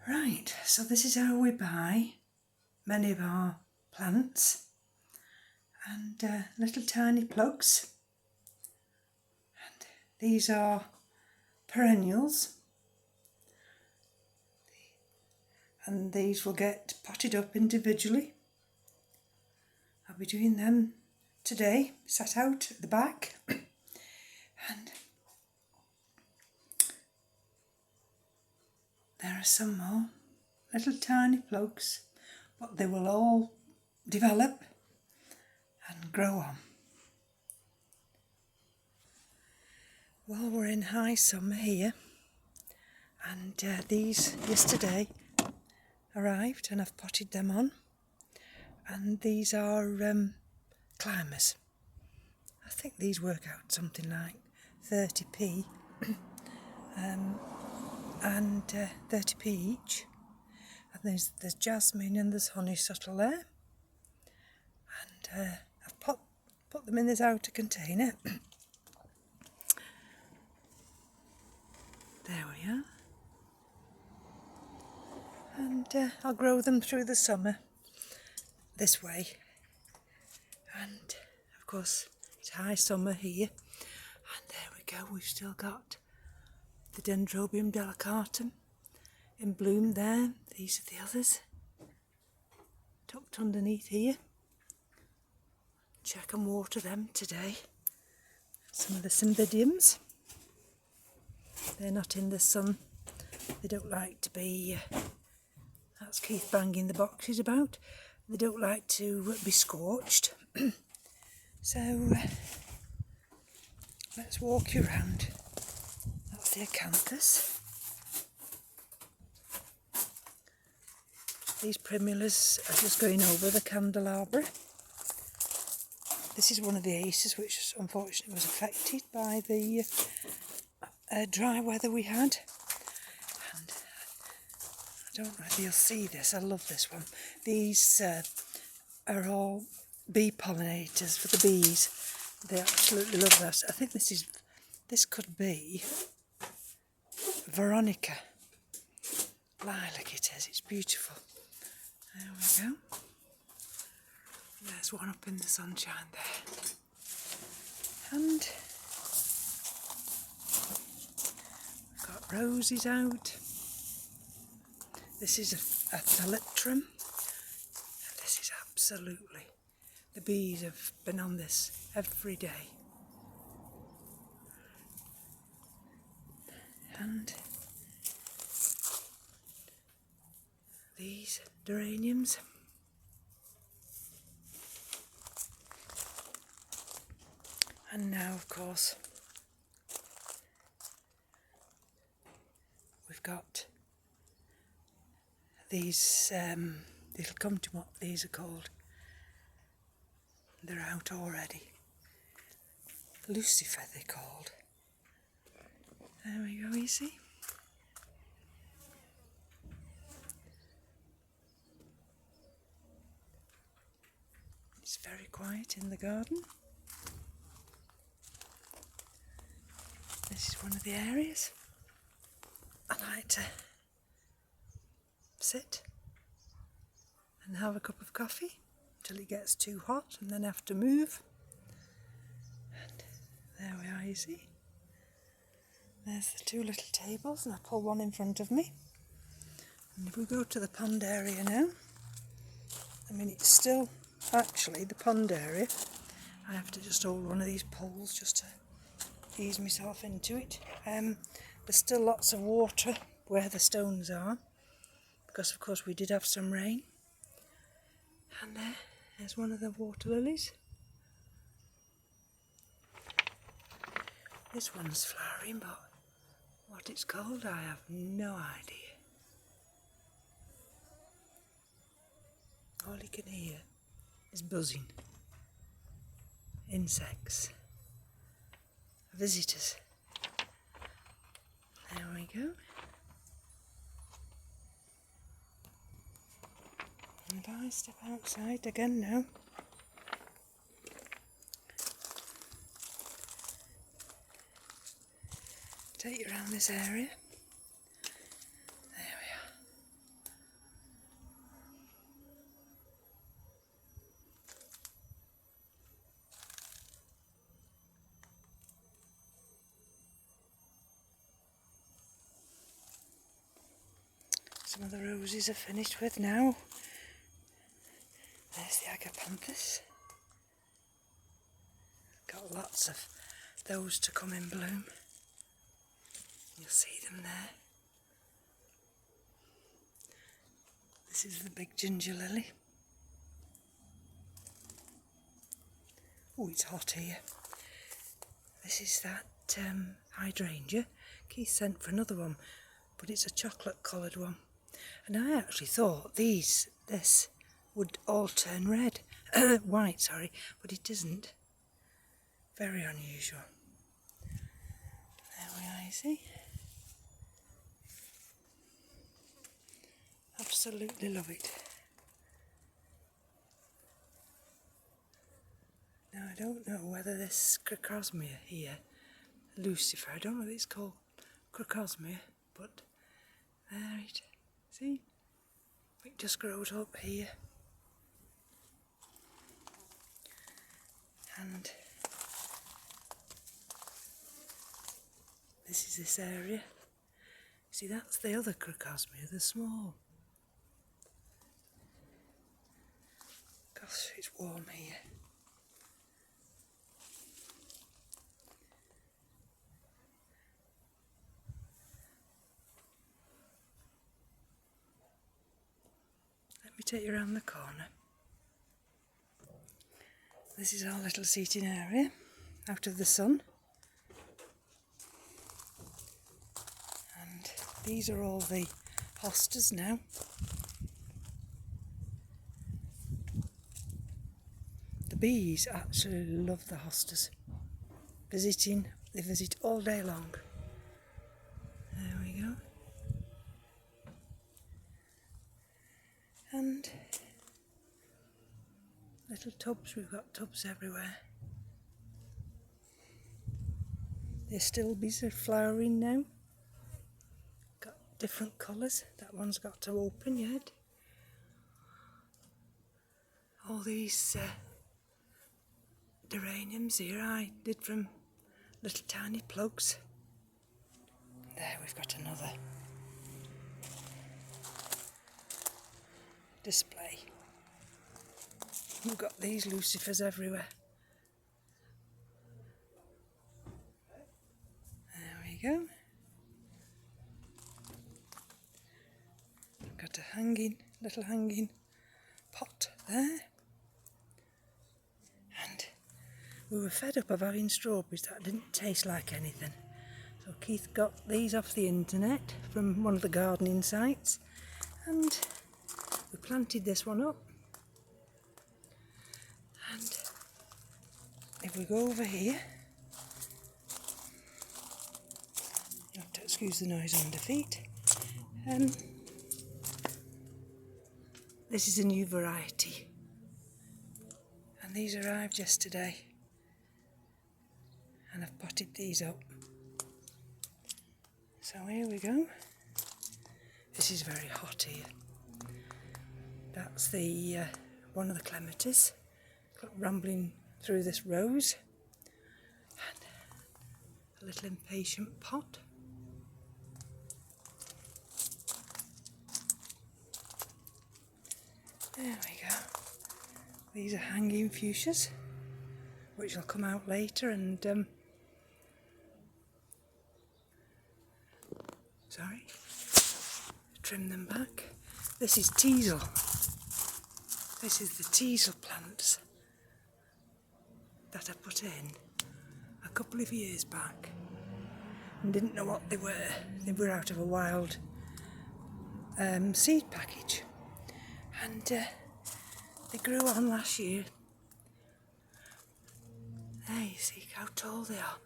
Right, so this is how we buy many of our plants, and little tiny plugs, and these are perennials, and these will get potted up individually. I'll be doing them today, sat out at the back, and there are some more little tiny plugs, but they will all develop and grow on. Well, we're in high summer here, and these yesterday arrived and I've potted them on, and these are climbers. I think these work out something like 30p and 30p each. And there's jasmine and there's honeysuckle there, and I've put them in this outer container. There we are. And I'll grow them through the summer this way. And of course it's high summer here, and there we go, we've still got the Dendrobium delicatum in bloom there. These are the others tucked underneath here. Check and water them today. Some of the cymbidiums, they're not in the sun, they don't like to be, that's Keith banging the boxes about, they don't like to be scorched. So let's walk you around. That's the Agapanthus. These primulas are just going over the candelabra. This is one of the aces which unfortunately was affected by the dry weather we had. And I don't know if you'll see this, I love this one. These are all bee pollinators for the bees. They absolutely love that. I think this could be Veronica lilac. It is, it's beautiful. There we go. There's one up in the sunshine there. And we've got roses out. This is a thalytrum. This is absolutely, the bees have been on this every day. And these geraniums. And now, of course, we've got these, it'll come to what these are called. They're out already. Lucifer they're called. There we go, you see. It's very quiet in the garden. This is one of the areas I like to sit and have a cup of coffee until it gets too hot, and then have to move. And there we are, you see. There's the two little tables, and I pull one in front of me. And if we go to the pond area now, I mean, it's still actually the pond area. I have to just hold one of these poles just to ease myself into it. There's still lots of water where the stones are, because of course we did have some rain. And there's one of the water lilies. This one's flowering, but what it's called I have no idea. All you can hear is buzzing. Insects. Visitors. There we go. And I step outside again now. Take you around this area. There we are. Some of the roses are finished with now. There's the Agapanthus. Got lots of those to come in bloom. You'll see them there. This is the big ginger lily. Oh, it's hot here. This is that hydrangea. Keith sent for another one, but it's a chocolate coloured one. And I actually thought this would all turn red. White, sorry, but it doesn't. Very unusual. There we are, you see. Absolutely love it. Now I don't know whether this Crocosmia here, Lucifer, I don't know if it's called Crocosmia, but there it, see? It just grows up here. And this is this area. See, that's the other Crocosmia, the small. Gosh, it's warm here. Let me take you around the corner. This is our little seating area, out of the sun. And these are all the hostas now. The bees actually love the hostas. They visit all day long. There we go. And little tubs, we've got tubs everywhere. The astilbes are flowering now. Got different colours. That one's got to open yet. All these geraniums here I did from little tiny plugs. There we've got another display. We've got these lucifers everywhere. There we go. I've got a little hanging pot there. And we were fed up of having strawberries that didn't taste like anything. So Keith got these off the internet from one of the gardening sites, and we planted this one up. And if we go over here, you have to excuse the noise on the feet. This is a new variety, and these arrived yesterday, and I've potted these up. So here we go. This is very hot here. That's the one of the clematis. Rambling through this rose, and a little impatient pot. There we go. These are hanging fuchsias, which will come out later, and trim them back. This is teasel. This is the teasel plants that I put in a couple of years back and didn't know what they were. They were out of a wild seed package, and they grew on last year. There you see how tall they are.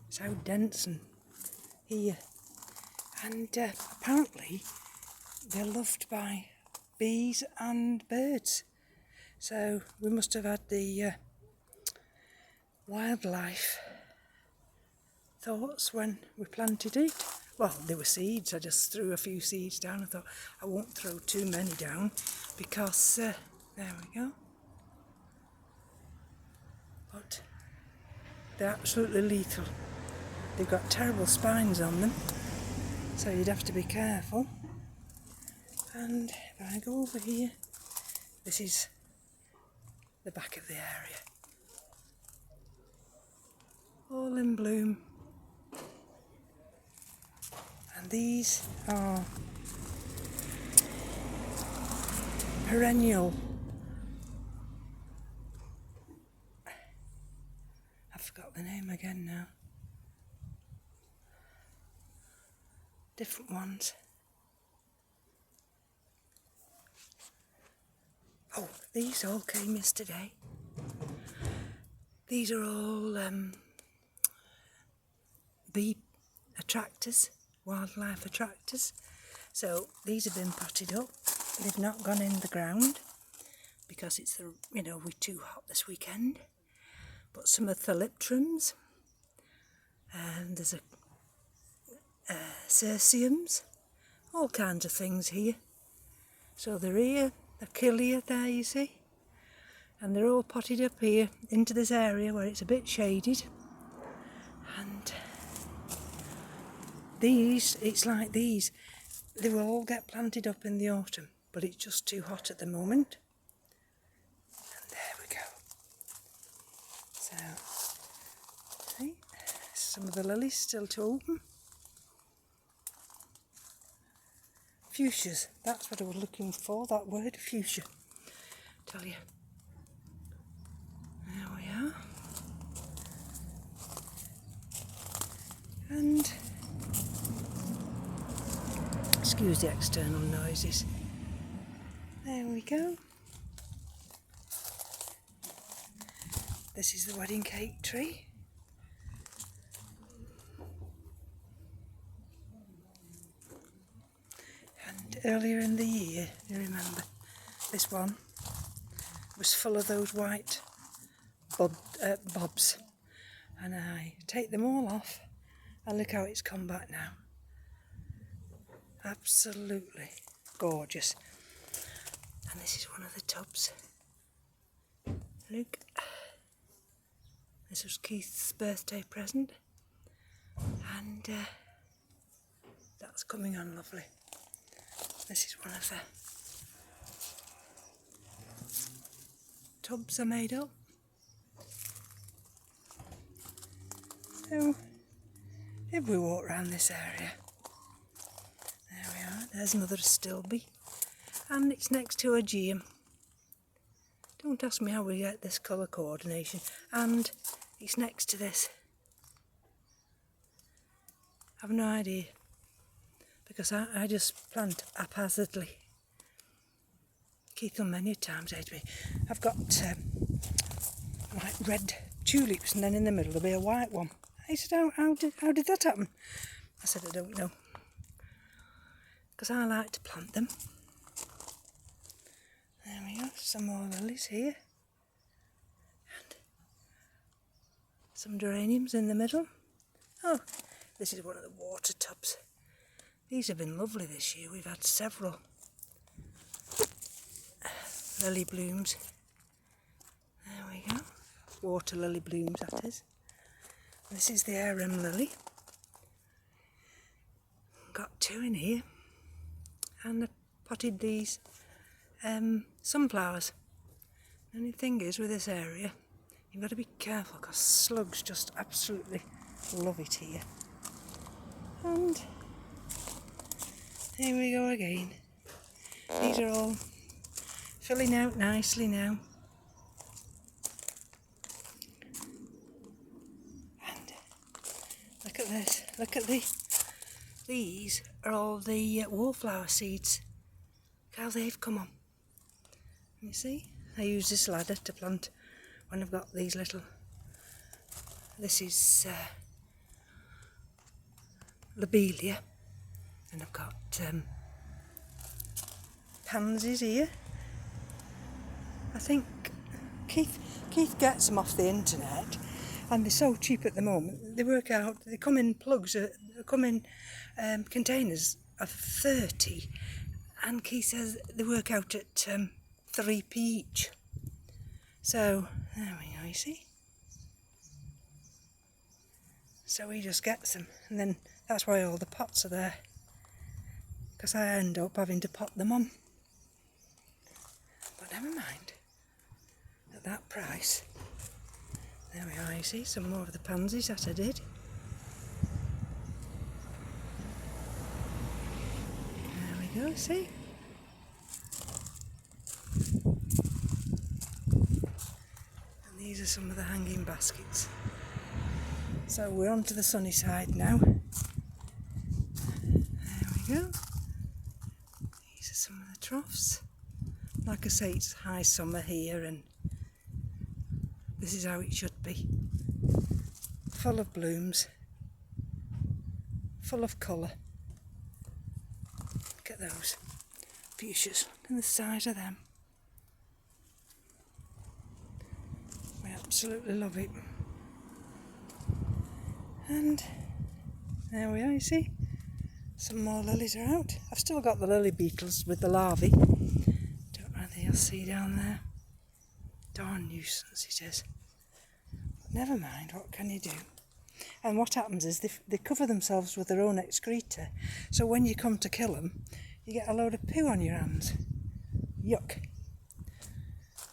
It's how dense and here. And apparently they're loved by bees and birds. So we must have had the wildlife thoughts when we planted it. Well, there were seeds. I just threw a few seeds down. I thought I won't throw too many down because there we go. But they're absolutely lethal. They've got terrible spines on them. So you'd have to be careful. And if I go over here, this is the back of the area. All in bloom. And these are perennial. I forgot the name again now. Different ones. Oh, these all came yesterday. These are all bee attractors, wildlife attractors. So these have been potted up. They've not gone in the ground because it's we're too hot this weekend. But some are thalyptrums, and there's cerciums, all kinds of things here. So they're here, Achillea there, you see, and they're all potted up here into this area where it's a bit shaded. And these, it's like these, they will all get planted up in the autumn, but it's just too hot at the moment. And there we go. So, see, some of the lilies still to open. Fuchsias, that's what I was looking for, that word, fuchsia. Tell you. There we are. And excuse the external noises. There we go. This is the wedding cake tree. And earlier in the year, you remember, this one was full of those white bobs. And I take them all off, and look how it's come back now. Absolutely gorgeous. And this is one of the tubs. Look. This was Keith's birthday present. And that's coming on lovely. This is one of the tubs I made up. So, if we walk around this area, there we are, there's another stilby, and it's next to a geum. Don't ask me how we get this colour coordination, and it's next to this. I've no idea, because I just plant haphazardly. Keith will many times say to me, I've got like red tulips, and then in the middle there'll be a white one. I said, how did that happen? I said, I don't know. Because I like to plant them. There we go, some more lilies here. And some geraniums in the middle. Oh, this is one of the water tubs. These have been lovely this year. We've had several lily blooms. There we go. Water lily blooms, that is. This is the arum lily. Got two in here. And I potted these sunflowers. The only thing is with this area, you've got to be careful because slugs just absolutely love it here. And here we go again. These are all filling out nicely now. And look at this, look at these are all the wallflower seeds. Look how they've come on. You see, I use this ladder to plant when I've got these little, this is lobelia, and I've got pansies here. I think Keith gets them off the internet, and they're so cheap at the moment. They work out, they come in plugs, they come in containers of 30, and Keith says they work out at 3p each. So there we go, you see. So he just gets them, and then that's why all the pots are there. because I end up having to pot them on. But never mind, at that price. There we are, you see, some more of the pansies that I did. There we go, see? And these are some of the hanging baskets. So we're on to the sunny side now. There we go. These are some of the troughs. Like I say, it's high summer here and this is how it should be. Full of blooms, full of colour. Look at those fuchsias and the size of them. We absolutely love it. And there we are, you see, some more lilies are out. I've still got the lily beetles with the larvae. Don't know whether you'll see down there. Darn nuisance it is. But never mind, what can you do? And what happens is they cover themselves with their own excreta. So when you come to kill them, you get a load of poo on your hands. Yuck.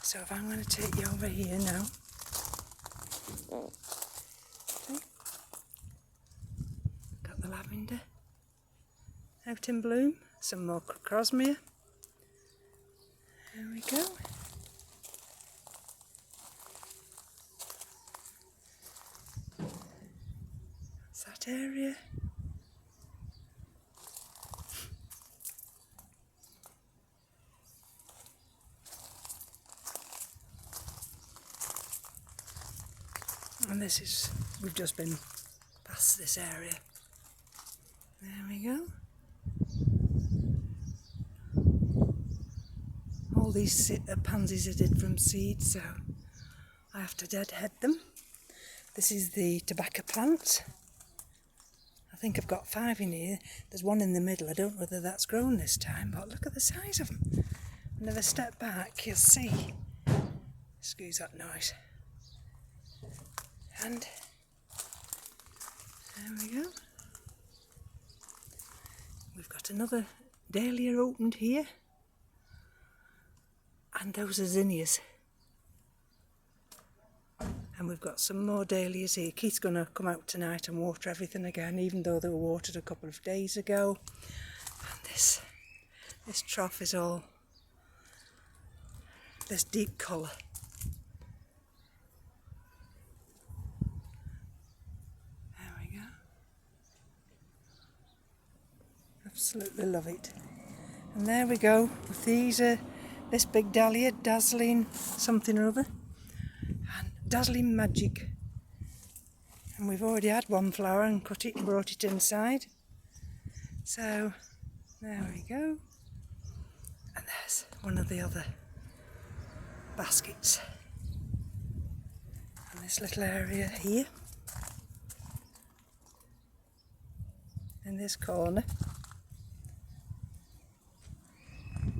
So if I'm going to take you over here now. See? Got the lavender out in bloom. Some more crocosmia. There we go. That area. And this is, we've just been past this area. There we go. All these pansies I did from seed, so I have to deadhead them. This is the tobacco plant. I think I've got 5 in here. There's one in the middle. I don't know whether that's grown this time, but look at the size of them. And if I step back, you'll see. Excuse that noise. And there we go. We've got another dahlia opened here. And those are zinnias. And we've got some more dahlias here. Keith's going to come out tonight and water everything again, even though they were watered a couple of days ago. And this trough is all this deep colour. There we go. Absolutely love it. And there we go. With these, this big dahlia, dazzling something or other. Dazzling Magic, and we've already had one flower and cut it and brought it inside, so there we go. And there's one of the other baskets, and this little area here in this corner.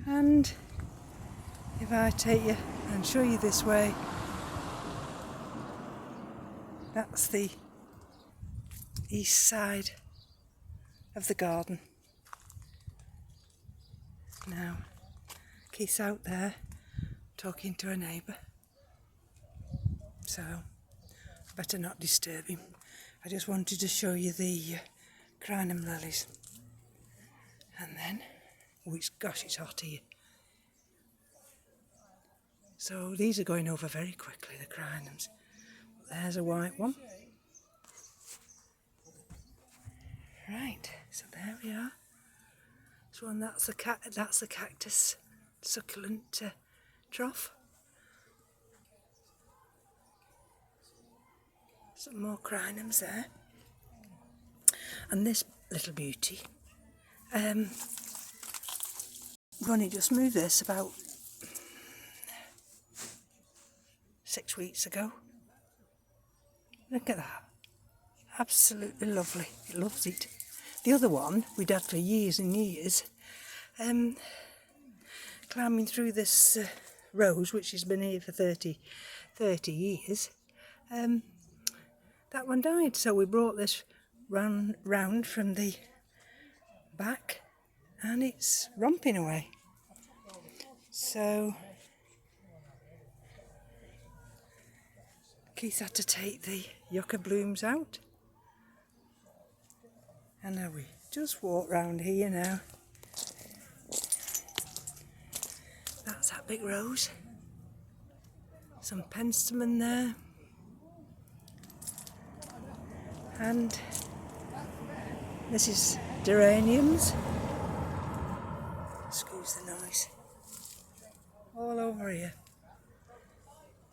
And if I take you and show you this way, that's the east side of the garden. Now, Keith's out there talking to a neighbour, so I better not disturb him. I just wanted to show you the crinum lilies. And then, oh gosh, it's hot here. So these are going over very quickly, the crinums. There's a white one. Right, so there we are. So and that's the cactus succulent trough. Some more crinums there. And this little beauty. I've only just moved this about 6 weeks ago. Look at that. Absolutely lovely. It loves it. The other one we'd had for years and years, climbing through this rose, which has been here for 30 years, that one died. So we brought this round from the back and it's romping away. So Keith had to take the yucca blooms out. And now we just walk round here now. That's that big rose. Some penstemon there. And this is geraniums. Excuse the noise. All over here.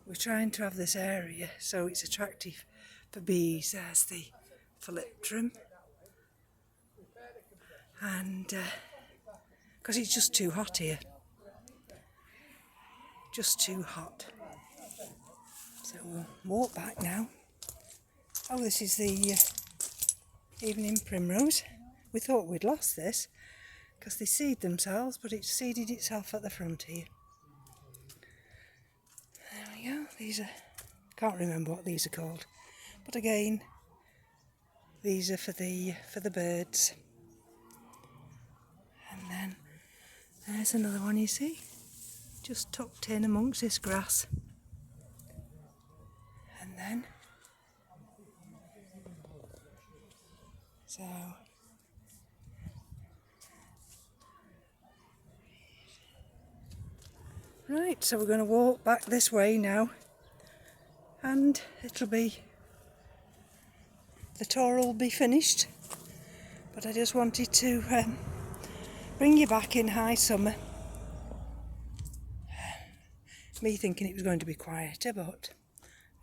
We're trying to have this area so it's attractive for bees. There's the philiptrum. And because it's just too hot here. Just too hot. So we'll walk back now. Oh, this is the evening primrose. We thought we'd lost this because they seed themselves, but it's seeded itself at the front here. There we go. These are, can't remember what these are called, but again, these are for the birds. And then there's another one, you see, just tucked in amongst this grass. And then so right, so we're going to walk back this way now, and it'll be, the tour will be finished, but I just wanted to bring you back in high summer. Me thinking it was going to be quieter, but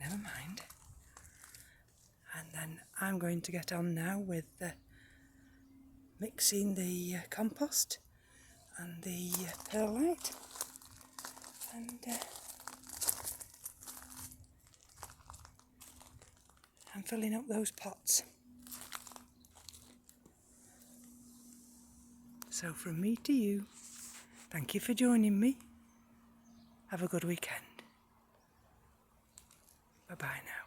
never mind. And then I'm going to get on now with mixing the compost and the perlite, and I'm filling up those pots. So from me to you, thank you for joining me. Have a good weekend. Bye bye now.